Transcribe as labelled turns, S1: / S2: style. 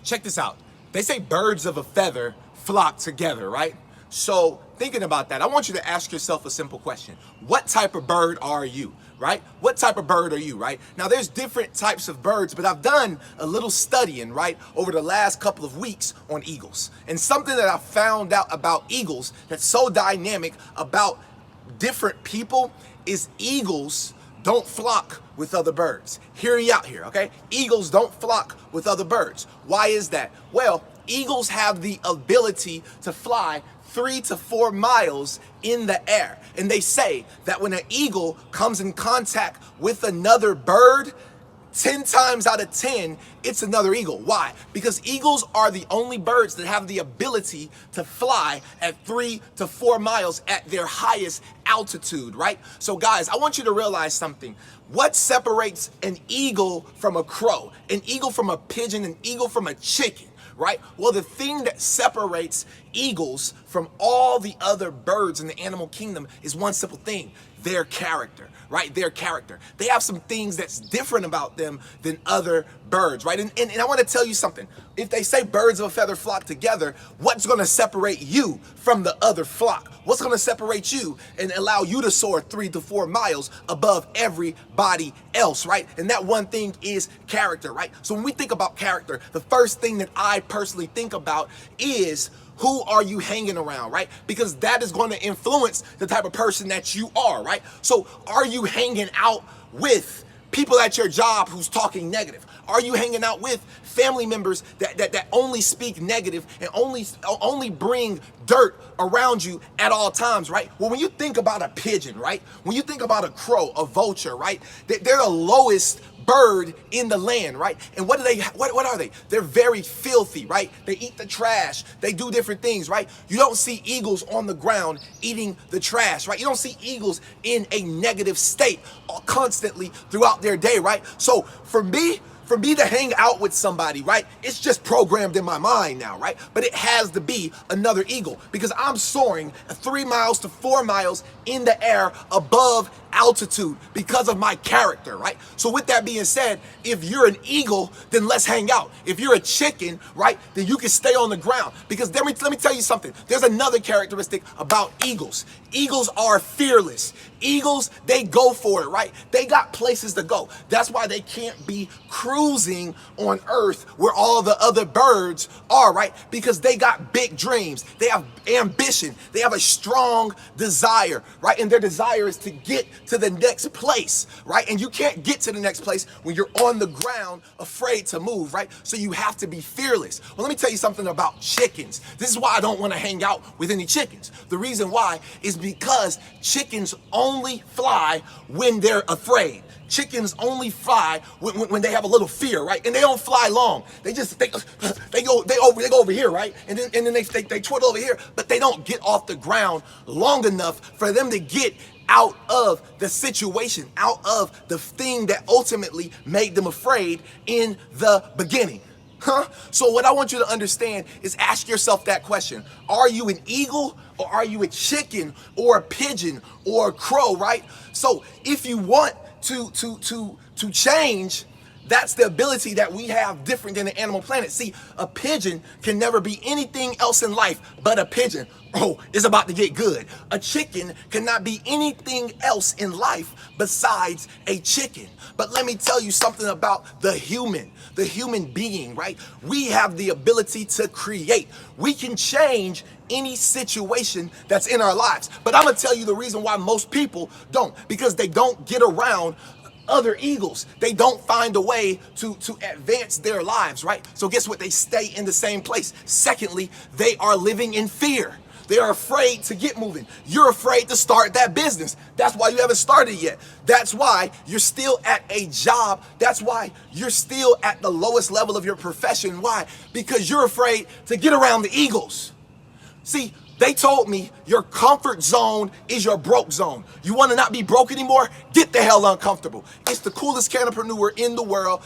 S1: check this out. They say birds of a feather flock together, right? So thinking about that, I want you to ask yourself a simple question. What type of bird are you, right? What type of bird are you, right? Now there's different types of birds, but I've done a little studying, right, over the last couple of weeks on eagles. And something that I found out about eagles that's so dynamic about different people is eagles don't flock with other birds. Hear me out here, okay? Eagles don't flock with other birds. Why is that? Well, eagles have the ability to fly 3 to 4 miles in the air. And they say that when an eagle comes in contact with another bird, 10 times out of 10, it's another eagle. Why? Because eagles are the only birds that have the ability to fly at 3 to 4 miles at their highest altitude, right? So guys, I want you to realize something. What separates an eagle from a crow, an eagle from a pigeon, an eagle from a chicken, right? Well, the thing that separates eagles from all the other birds in the animal kingdom is one simple thing: their character, right? Their character. They have some things that's different about them than other birds, right? And I want to tell you something. If they say birds of a feather flock together, what's going to separate you from the other flock? What's going to separate you and allow you to soar 3 to 4 miles above everybody else, right? And that one thing is character, right? So when we think about character, the first thing that I personally think about is, who are you hanging around, right? Because that is going to influence the type of person that you are, right? So are you hanging out with people at your job who's talking negative? Are you hanging out with family members that only speak negative and only bring dirt around you at all times, right? Well, when you think about a pigeon, right? When you think about a crow, a vulture, right? They're the lowest bird in the land, right? And what are they? They're very filthy, right? They eat the trash. They do different things, right? You don't see eagles on the ground eating the trash, right? You don't see eagles in a negative state constantly throughout their day, right? So for me to hang out with somebody, right, it's just programmed in my mind now, right? But it has to be another eagle, because I'm soaring 3 miles to 4 miles in the air above altitude because of my character, right? So with that being said, if you're an eagle, then let's hang out. If you're a chicken, right, then you can stay on the ground. Because let me tell you something. There's another characteristic about eagles. Eagles are fearless. Eagles, they go for it, right? They got places to go. That's why they can't be cruising on earth where all the other birds are, right? Because they got big dreams. They have ambition. They have a strong desire, right? And their desire is to get to the next place, right? And you can't get to the next place when you're on the ground afraid to move, right? So you have to be fearless. Well, let me tell you something about chickens. This is why I don't want to hang out with any chickens. The reason why is because chickens only fly when they're afraid. Chickens only fly when they have a little fear, right? And they don't fly long. They go over here, right? And then they twiddle over here, but they don't get off the ground long enough for them to get out of the situation, out of the thing that ultimately made them afraid in the beginning. So what I want you to understand is, ask yourself that question. Are you an eagle, or are you a chicken, or a pigeon, or a crow, right? So if you want to change, that's the ability that we have different than the animal planet. See, a pigeon can never be anything else in life but a pigeon. Oh, it's about to get good. A chicken cannot be anything else in life besides a chicken. But let me tell you something about the human being, right? We have the ability to create. We can change any situation that's in our lives. But I'm gonna tell you the reason why most people don't, because they don't get around other eagles. They don't find a way to advance their lives, right? So guess what? They stay in the same place. Secondly, they are living in fear. They are afraid to get moving. You're afraid to start that business. That's why you haven't started yet. That's why you're still at a job. That's why you're still at the lowest level of your profession. Why? Because you're afraid to get around the eagles. See, they told me your comfort zone is your broke zone. You want to not be broke anymore? Get the hell uncomfortable. It's the coolest canopreneur in the world.